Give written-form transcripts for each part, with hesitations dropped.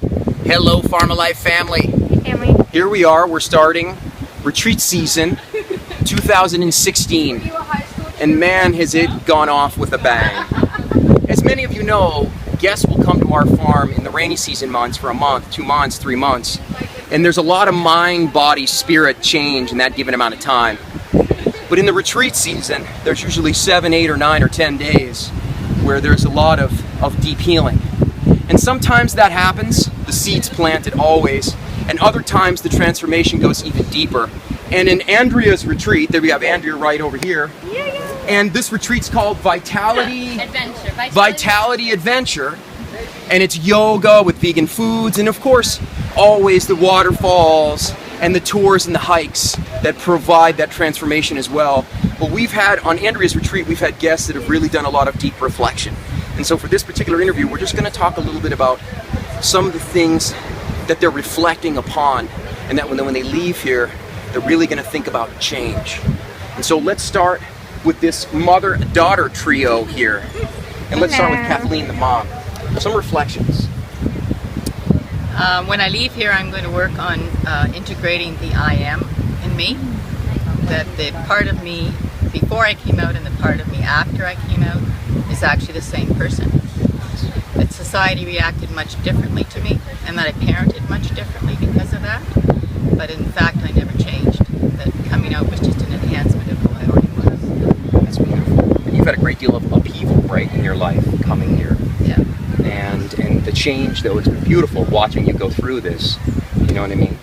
Hello, Farm Alive family. Family. Here we are. We're starting retreat season 2016. And man, has it gone off with a bang. As many of you know, guests will come to our farm in the rainy season months for a month, 2 months, 3 months. And there's a lot of mind, body, spirit change in that given amount of time. But in the retreat season, there's usually 7, 8, or 9, or 10 days where there's a lot of deep healing. And sometimes that happens, the seed's planted always, and other times the transformation goes even deeper. And in Andrea's retreat, there we have Andrea right over here, and this retreat's called Vitality Adventure, and it's yoga with vegan foods, and of course, always the waterfalls and the tours and the hikes that provide that transformation as well. But we've had, on Andrea's retreat, we've had guests that have really done a lot of deep reflection. And so for this particular interview, we're just going to talk a little bit about some of the things that they're reflecting upon, and that when they leave here, they're really going to think about change. And so let's start with this mother-daughter trio here. And let's start with Kathleen, the mom. Some reflections. When I leave here, I'm going to work on integrating the I am in me. That the part of me before I came out and the part of me after I came out is actually the same person. That society reacted much differently to me, and that I parented much differently because of that. But in fact, I never changed. That coming out was just an enhancement of who I already was. That's beautiful. And you've had a great deal of upheaval, right, in your life coming here. Yeah. And the change, though, it's been beautiful watching you go through this. You know what I mean?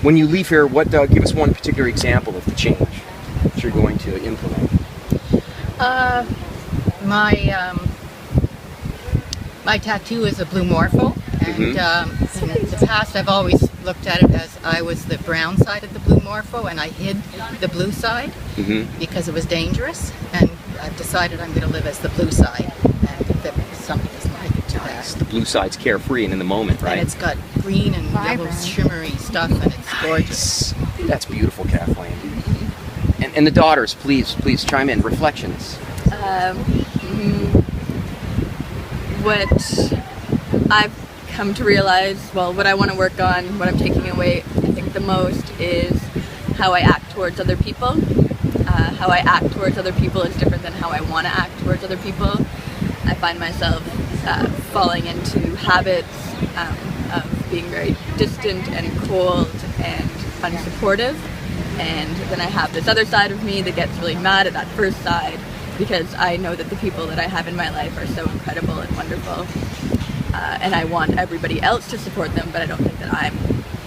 When you leave here, what give us one particular example of the change that you're going to implement? My tattoo is a blue morpho, and in the past I've always looked at it as I was the brown side of the blue morpho, and I hid the blue side because it was dangerous, and I've decided I'm going to live as the blue side, and if somebody doesn't like it, too bad. The blue side's carefree and in the moment, right? And it's got green and yellow shimmery stuff, and it's gorgeous. That's beautiful, Kathleen. And the daughters, please chime in. Reflections. What I've come to realize, well, what I want to work on, what I'm taking away, I think the most is how I act towards other people. How I act towards other people is different than how I want to act towards other people. I find myself falling into habits of being very distant and cold and unsupportive. And then I have this other side of me that gets really mad at that first side, because I know that the people that I have in my life are so incredible and wonderful. And I want everybody else to support them, but I don't think that I'm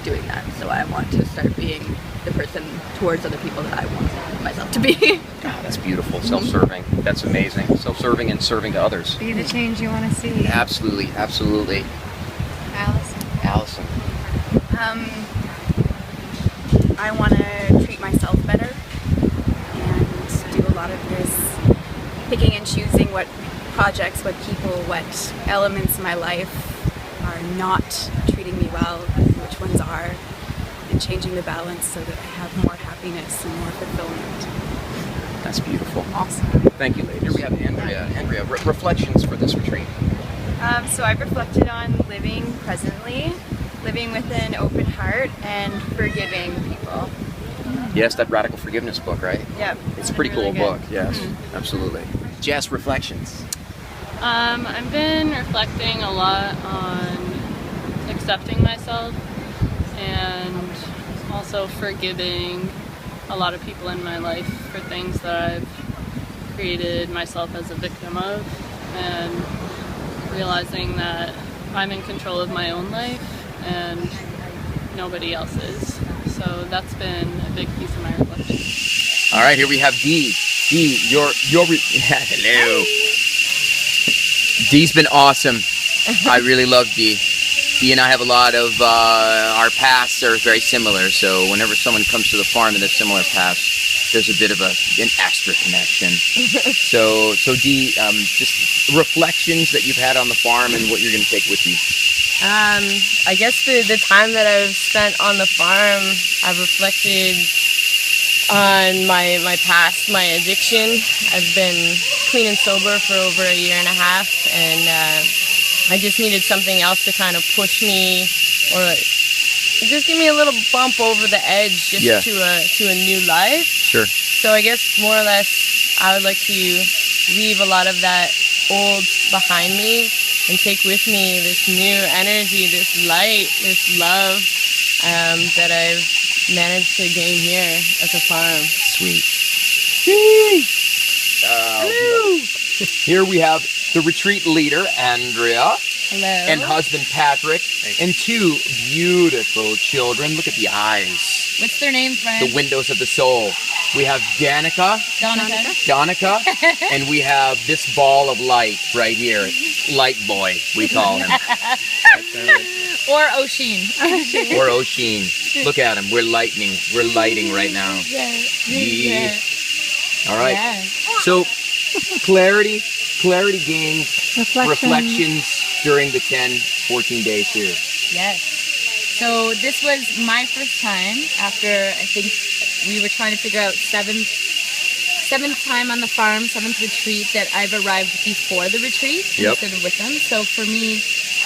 doing that. So I want to start being the person towards other people that I want myself to be. God, that's beautiful. Self-serving. That's amazing. Self-serving and serving to others. Be the change you want to see. Absolutely, absolutely. Allison. I want to treat myself better and do a lot of this picking and choosing what projects, what people, what elements in my life are not treating me well, which ones are, and changing the balance so that I have more happiness and more fulfillment. That's beautiful. Awesome. Thank you, ladies. Here we have Andrea. Andrea, reflections for this retreat. So I've reflected on living presently, living with an open heart, and forgiving people. Yes, that Radical Forgiveness book, right? Yep. It's a pretty really cool good. book, yes, absolutely. Jess, reflections. I've been reflecting a lot on accepting myself and also forgiving a lot of people in my life for things that I've created myself as a victim of, and realizing that I'm in control of my own life and nobody else is. So that's been a big piece of my reflection. All right, here we have Dee. Dee, hello. Dee's been awesome. I really love Dee. Dee and I have a lot of, our pasts are very similar, so whenever someone comes to the farm in a similar past, there's a bit of an extra connection. So Dee, just reflections that you've had on the farm and what you're going to take with you. I guess the time that I've spent on the farm, I've reflected on my past, my addiction. I've been clean and sober for over a year and a half, and I just needed something else to kind of push me, or just give me a little bump over the edge, just to a new life. Sure. So I guess more or less, I would like to leave a lot of that old behind me and take with me this new energy, this light, this love that I've managed to gain here at the farm. Sweet. Here we have the retreat leader, Andrea. Hello. And husband Patrick, and two beautiful children. Look at the eyes. What's their names, Brian? The windows of the soul. We have Danica, and we have this ball of light right here. Light boy, we call him. Or Oshin. Or Oshin. Look at him. We're lighting right now. Yeah. All right. Yeah. So, clarity gains, reflections during the 10-14 days here. Yes. So this was my first time after, I think we were trying to figure out seventh time on the farm, 7th retreat that I've arrived before the retreat instead of with them. So for me,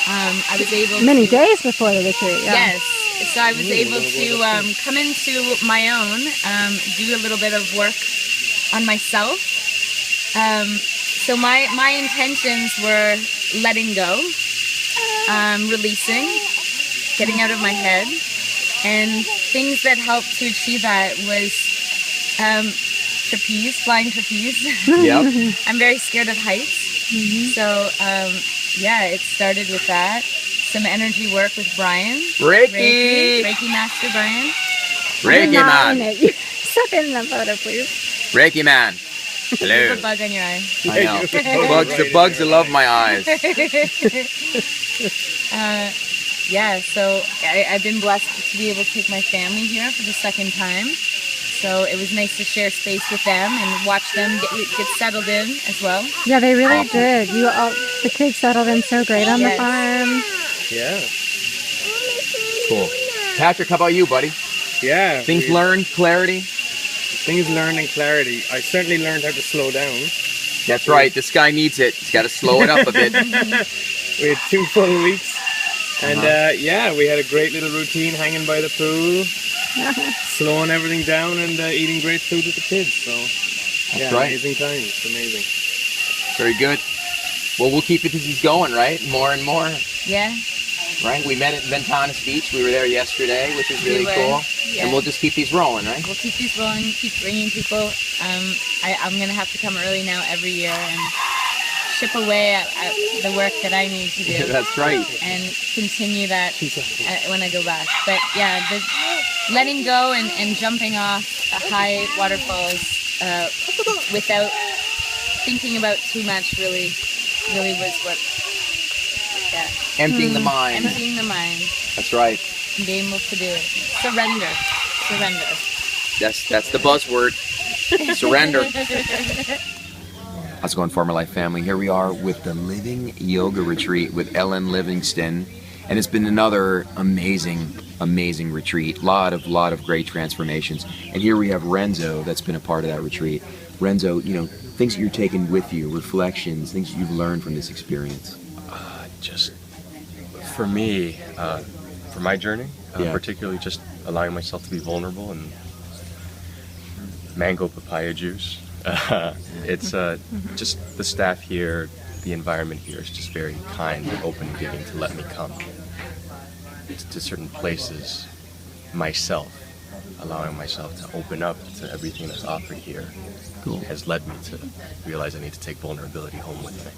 I was able many days before the retreat. Yeah. Yes. So I was able to come into my own, do a little bit of work on myself. So my intentions were letting go, releasing, getting out of my head, and things that helped to achieve that was flying trapeze. Yep. I'm very scared of heights, so it started with that. Some energy work with Brian. Reiki Master Brian. Reiki man. You suck in the photo, please. Reiki man. Hello. There's a bug on your eye. I know. The bugs that love my eyes. So I've been blessed to be able to take my family here for the second time. So it was nice to share space with them and watch them get settled in as well. Yeah, they really did. The kids settled in so great on the farm. Yeah. Cool. Patrick, how about you, buddy? Yeah. Things learned, clarity? Things learned and clarity. I certainly learned how to slow down. That's right. This guy needs it. He's got to slow it up a bit. We had 2 full weeks. And we had a great little routine hanging by the pool, slowing everything down and eating great food with the kids. So, That's right. Amazing times. Amazing. Very good. Well, we'll keep it going, right? More and more. Yeah. Right? We met at Ventanas Beach. We were there yesterday, which is really cool. Yeah. And we'll just keep these rolling, right? We'll keep these rolling, keep bringing people. I'm going to have to come early now every year and chip away at the work that I need to do. That's right. And continue that when I go back. But yeah, the letting go and jumping off high waterfalls without thinking about too much really was what. Yeah. Emptying the mind. Emptying the mind. That's right. And being able to do it. Surrender. That's the buzzword. Surrender. How's it going, Former Life family? Here we are with the Living Yoga Retreat with Ellen Livingston, and it's been another amazing retreat. Lot of great transformations. And here we have Renzo, that's been a part of that retreat. Renzo, things that you're taking with you, reflections, things that you've learned from this experience. Just for me, for my journey, particularly just allowing myself to be vulnerable and mango papaya juice. It's just the staff here, the environment here is just very kind and open and giving to let me come to certain places myself, allowing myself to open up to everything that's offered here. Cool. Has led me to realize I need to take vulnerability home with me.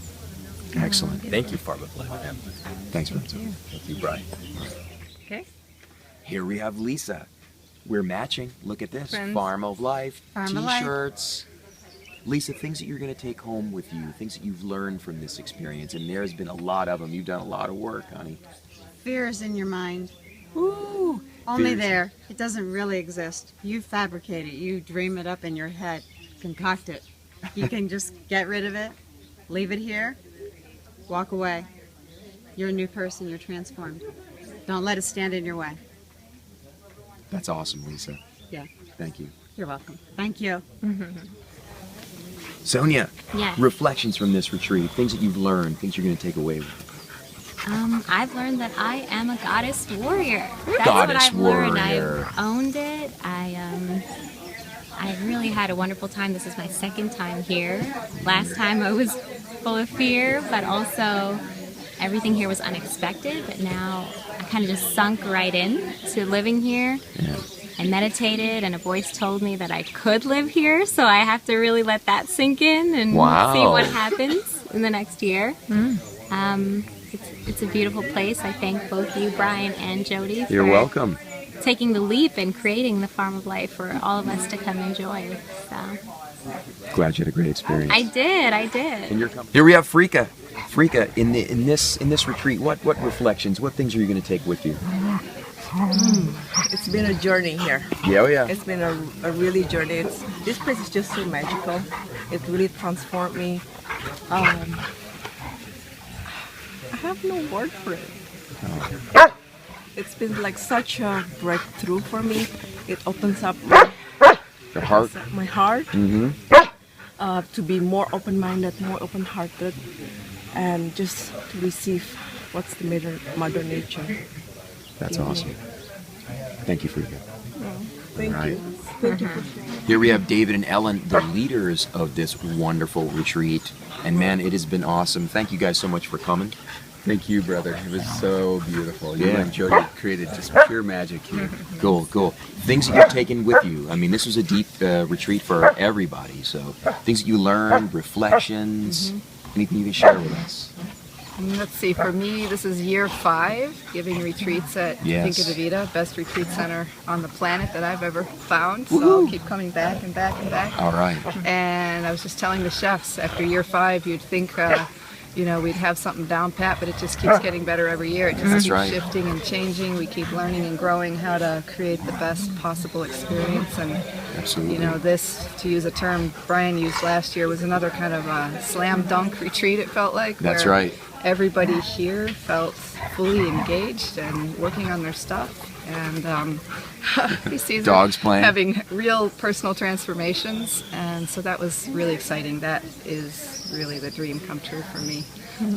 Excellent. Thank you, Farm of Life. Thanks, Renzo. Thank you, Brian. Okay. Here we have Lisa. We're matching. Look at this. Friends. Farm of Life. Farm of Life. T-shirts. Lisa, things that you're going to take home with you, things that you've learned from this experience, and there's been a lot of them. You've done a lot of work, honey. Fear is in your mind. Woo! Only Fears. there. It doesn't really exist. You fabricate it. You dream it up in your head. Concoct it. You can just get rid of it. Leave it here. Walk away. You're a new person. You're transformed. Don't let it stand in your way. That's awesome, Lisa. Yeah. Thank you. You're welcome. Thank you. Sonia, Yes. reflections from this retreat, things that you've learned, things you're going to take away with you. I've learned that I am a goddess warrior. That's Goddess what I've learned. warrior. I've owned it. I really had a wonderful time. This is my second time here. Last time I was full of fear, but also everything here was unexpected. But now I kind of just sunk right in to living here. Yeah. I meditated, and a voice told me that I could live here, so I have to really let that sink in and Wow. see what happens in the next year. It's a beautiful place. I thank both you, Brian and Jody, You're for welcome. taking the leap and creating the Farm of Life for all of us to come enjoy. So Glad you had a great experience. I did. Here we have Frea. Frea, in this retreat, what reflections, what things are you going to take with you? It's been a journey here. Yeah, oh yeah. It's been a really journey. This place is just so magical. It really transformed me. I have no word for it. It's been like such a breakthrough for me. It opens up Your heart. my heart Mm-hmm. to be more open-minded, more open-hearted, and just to receive what's the mother nature. That's awesome. Thank you, Frea. Thank Right. you. Thank you. Here we have David and Ellen, the leaders of this wonderful retreat. And man, it has been awesome. Thank you guys so much for coming. Thank you, brother. It was so beautiful. You Yeah. and Jody created just pure magic here. Cool. Things that you've taken with you. I mean, this was a deep retreat for everybody. So things that you learned, reflections, anything you can share with us. Let's see, for me, this is year 5, giving retreats at Yes. Finca de Vida, best retreat center on the planet that I've ever found. So I'll keep coming back and back and back. All right. And I was just telling the chefs, after year 5, you'd think, we'd have something down pat, but it just keeps getting better every year. It just That's keeps right. shifting and changing. We keep learning and growing how to create the best possible experience. And Absolutely. this, to use a term Brian used last year, was another kind of a slam dunk retreat, it felt like. That's where right. Everybody here felt fully engaged and working on their stuff. And these seasons Dogs playing. having real personal transformations. And so that was really exciting. That is really the dream come true for me.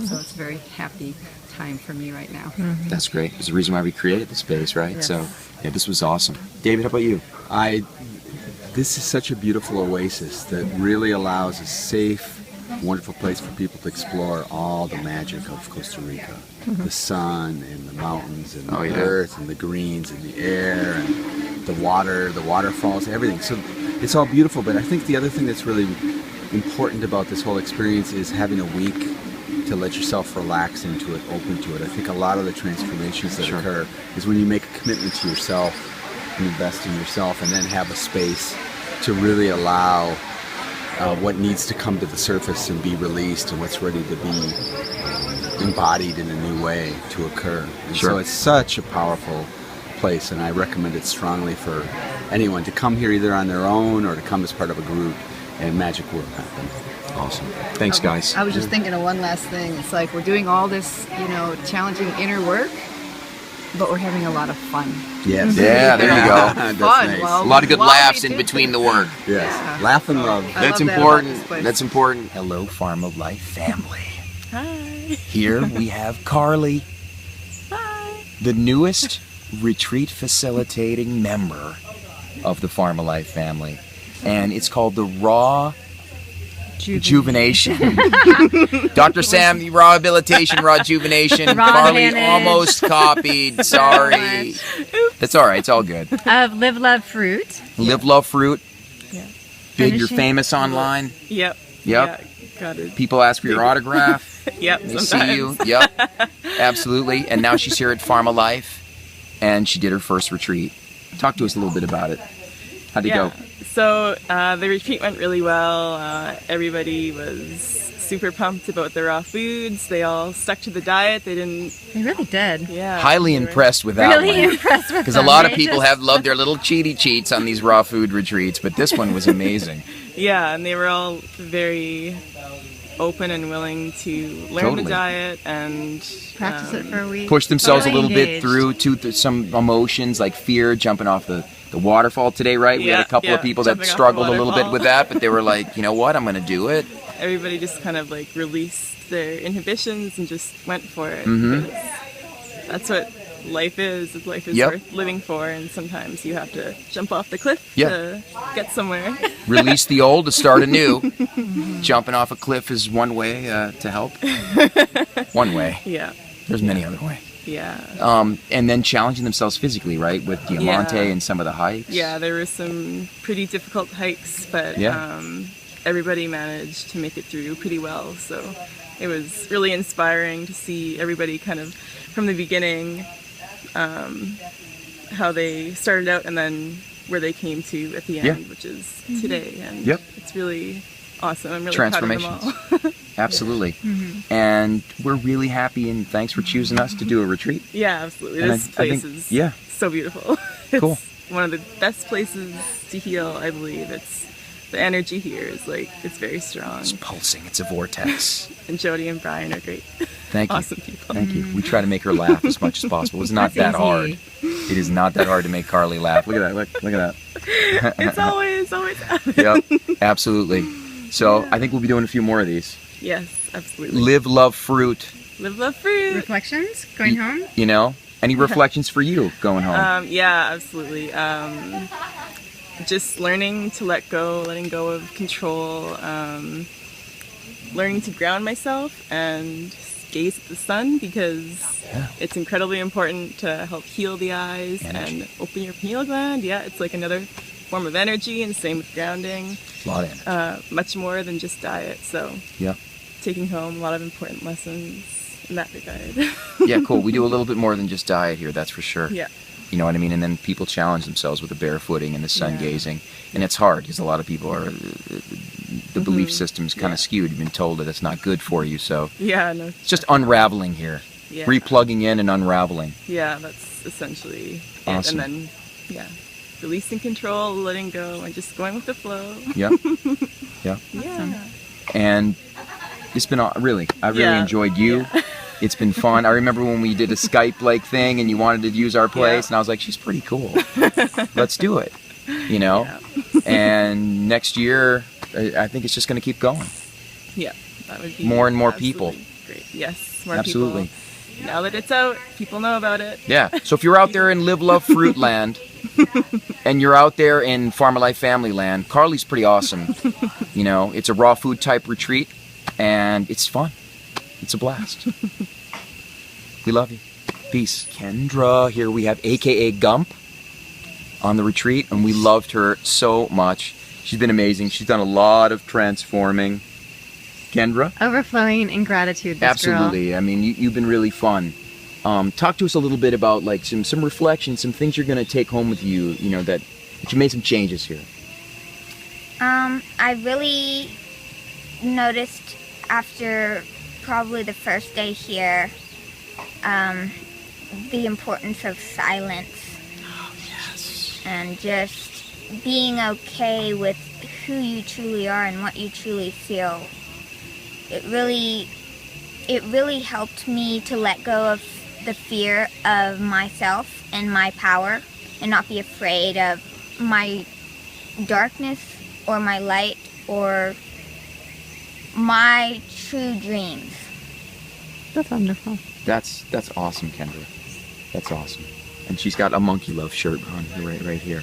So it's a very happy time for me right now. That's great. There's a reason why we created the space, right? Yes. So, yeah, this was awesome. David, how about you? This is such a beautiful oasis that really allows a safe, wonderful place for people to explore all the magic of Costa Rica. The sun and the mountains and the Oh, yeah. earth and the greens and the air and the water, the waterfalls, everything. So it's all beautiful, but I think the other thing that's really important about this whole experience is having a week to let yourself relax into it, open to it. I think a lot of the transformations that occur is when you make a commitment to yourself and invest in yourself, and then have a space to really allow what needs to come to the surface and be released, and what's ready to be embodied in a new way to occur. And Sure. so it's such a powerful place, and I recommend it strongly for anyone to come here either on their own or to come as part of a group, and magic will happen. Awesome. Thanks, guys. I was just thinking of one last thing. It's like we're doing all this, challenging inner work, but we're having a lot of fun. Yes. Yeah, there you go. That's Fun. nice. Well, A lot of good while laughs we in do between things. the work. Yes. Yeah. Laugh and love. I That's love that about important. this place. That's important. Hello, Farm of Life family. Hi. Here we have Carly, the newest retreat facilitating member of the Farm of Life family. And it's called the Raw Rejuvenation. Dr. Sam, the Raw Habilitation, Raw Rejuvenation. Raw Carly advantage. almost copied. Sorry. That's all right. It's all good. Of Live Love Fruit. Live, Love, Fruit. Yeah. Big, you're Finishing. famous online. Yep. Yep. Yeah, got it. People ask for your autograph. Yep. They see you. Yep. Absolutely. And now she's here at Farm of Life, and she did her first retreat. Talk to us a little bit about it. How'd it go? So the retreat went really well. Everybody was super pumped about the raw foods. They all stuck to the diet. They didn't. They really did. Yeah. Highly impressed with that Really one. impressed with Because a them. lot of They people just- have loved their little cheaty cheats on these raw food retreats, but this one was amazing. Yeah, and they were all very open and willing to learn Totally. the diet and Practice it for a week. Push themselves Totally a little bit engaged. through to some emotions like fear, jumping off the the waterfall today, right? We had a couple of people that jumping off the struggled a little bit waterfall. with that, but they were like, you know what, I'm going to do it. Everybody just kind of like released their inhibitions and just went for it. Mhm. Because that's what life is. Life is Yep. worth living for, and sometimes you have to jump off the cliff Yeah. to get somewhere. Release the old to start anew. Jumping off a cliff is one way to help. One way. Yeah. There's many other ways. Yeah. And then challenging themselves physically, right? With Diamante Yeah. and some of the hikes. Yeah, there were some pretty difficult hikes, but Yeah. everybody managed to make it through pretty well. So it was really inspiring to see everybody kind of from the beginning, how they started out and then where they came to at the end, Yeah. which is today. And Yep. it's really awesome. I'm really proud of them Transformations. all. Absolutely. Mhm. And we're really happy, and thanks for choosing us to do a retreat. Yeah, absolutely. And This I place think- is yeah. so beautiful. It's Cool. one of the best places to heal, I believe. The energy here is like, it's very strong. It's pulsing. It's a vortex. And Jody and Brian are great. Thank you. Awesome people. Thank you. We try to make her laugh as much as possible. It's not That's that hard. easy. It is not that hard to make Carly laugh. Look at that. Look at that. It's always Yep, absolutely. So I think we'll be doing a few more of these. Yes, absolutely. Live, love, fruit. Live, love, fruit. Reflections? Going home? You know? Any reflections for you going home? Yeah, absolutely. Just learning to let go, letting go of control, learning to ground myself and gaze at the sun, because it's incredibly important to help heal the eyes and open your pineal gland. Yeah, it's like another form of energy, and same with grounding. A lot of energy. Much more than just diet. So Yeah. taking home a lot of important lessons in that regard. Yeah, cool. We do a little bit more than just diet here, that's for sure. Yeah. You know what I mean? And then people challenge themselves with the barefooting and the sun Yeah. gazing. And it's hard because a lot of people are, the belief Mhm. system's kind of skewed. You've been told that it's not good for you. So Yeah, no. it's just unraveling here. Yeah. Replugging in and unraveling. Yeah, that's essentially Awesome. it. And then, yeah, releasing control, letting go, and just going with the flow. Yep. Yeah. Yeah. And it's been I really Yeah. enjoyed you. It's been fun. I remember when we did a Skype-like thing and you wanted to use our place, and I was like, she's pretty cool. Let's do it. You know? And next year, I think it's just going to keep going. Yeah, that would be More and more absolutely people. Great. Yes, more Absolutely. people. Now that it's out, people know about it. Yeah. So if you're out there in Live, Love, Fruit land, and you're out there in Farmer Life Family land, Carly's pretty awesome. You know, it's a raw food type retreat, and it's fun. It's a blast. We love you. Peace. Kendra, here we have AKA Gump on the retreat, and we loved her so much. She's been amazing. She's done a lot of transforming. Kendra? Overflowing in gratitude, this Absolutely. girl. I mean, you've been really fun. Talk to us a little bit about like some reflections, some things you're going to take home with you. You know that you made some changes here. I really noticed after probably the first day here, the importance of silence. Oh, yes. And just being okay with who you truly are and what you truly feel. It really helped me to let go of the fear of myself and my power, and not be afraid of my darkness or my light or my true dreams. That's wonderful. That's awesome, Kendra. That's awesome. And she's got a monkey love shirt on here, right here.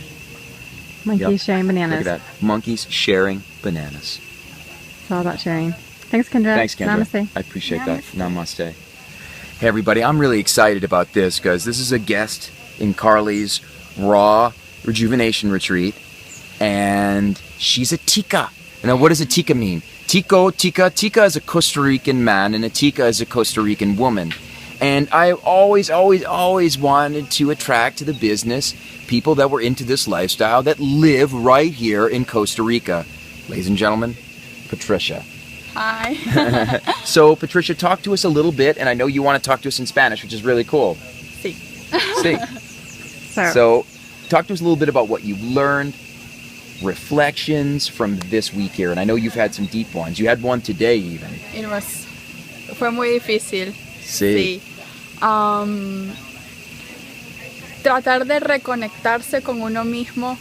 Monkeys sharing bananas. Look at that. Monkeys sharing bananas. It's all about sharing. Thanks, Kendra. Thanks, Kendra. Namaste. I appreciate that. Namaste. Hey, everybody. I'm really excited about this because this is a guest in Carly's Raw Rejuvenation Retreat, and she's a tika. Now, what does a tika mean? Tika is a Costa Rican man, and a tika is a Costa Rican woman. And I always wanted to attract to the business people that were into this lifestyle that live right here in Costa Rica. Ladies and gentlemen, Patricia. Hi. So, Patricia, talk to us a little bit, and I know you want to talk to us in Spanish, which is really cool. Sí. Sí. So, talk to us a little bit about what you've learned, reflections from this week here, and I know you've had some deep ones. You had one today, even. Fue muy difícil. Sí. tratar de reconectarse con uno mismo,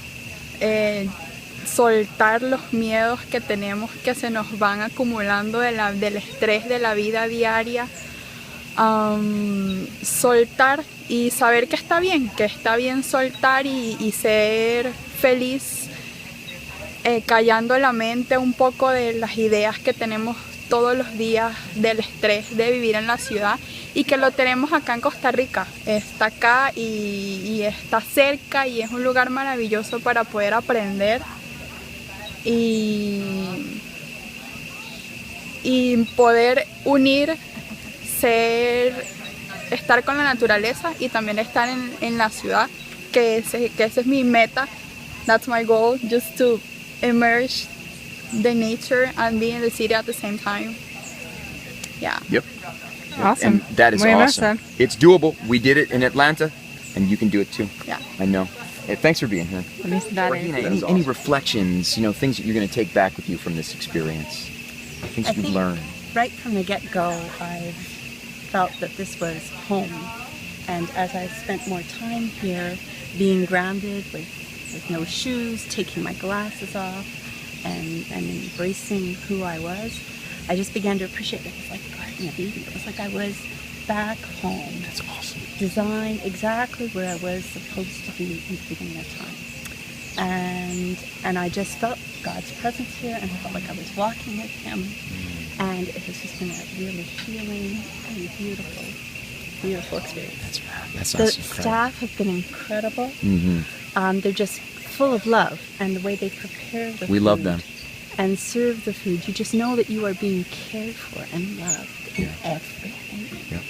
soltar los miedos que tenemos que se nos van acumulando del estrés de la vida diaria, soltar y saber que está bien soltar y ser feliz, callando la mente un poco de las ideas que tenemos todos los días del estrés de vivir en la ciudad y que lo tenemos acá en Costa Rica. Está acá y está cerca y es un lugar maravilloso para poder aprender y poder unir, estar con la naturaleza y también estar en la ciudad, que ese es mi meta. That's my goal, just to immerse the nature and be in the city at the same time. Yeah. Yep. Awesome. And that is Muy awesome. It's doable. We did it in Atlanta, and you can do it too. Yeah. I know. Hey, thanks for being here. Felicidades. Any reflections, things that you're going to take back with you from this experience? Things I you've think learned. Right from the get-go, I felt that this was home. And as I spent more time here, being grounded with no shoes, taking my glasses off, and embracing who I was, I just began to appreciate it. It was like the Garden of Eden. It was like I was back home. That's awesome. Designed exactly where I was supposed to be in the beginning of time. And I just felt God's presence here, and I felt like I was walking with Him. And it has just been a really healing and beautiful experience. That The sounds incredible. staff have been incredible. They're just full of love, and the way they prepare the food. We love them. And serve the food. You just know that you are being cared for and loved in everything. Yeah.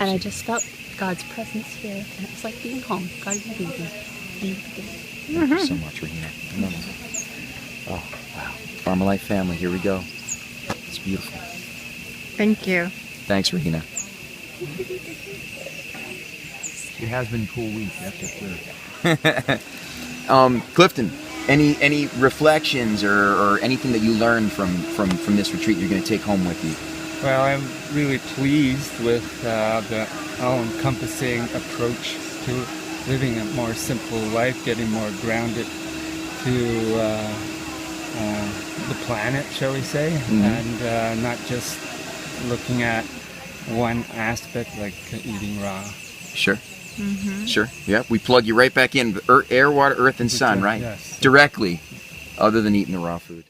And I just felt God's presence here, and it was like being home. Garden of Eden. Thank you so much, Regina. I love it. Oh, wow. Farm Life family, here we go. It's beautiful. Thank you. Thanks, Regina. It has been a cool week, that's for sure. Clifton, any reflections or anything that you learned from this retreat you're going to take home with you? Well, I'm really pleased with the all-encompassing approach to living a more simple life, getting more grounded to the planet, shall we say, and not just looking at one aspect like eating raw. Sure. Sure. Yeah, we plug you right back in. Air, water, earth, and sun, right? Yes. Directly, other than eating the raw food.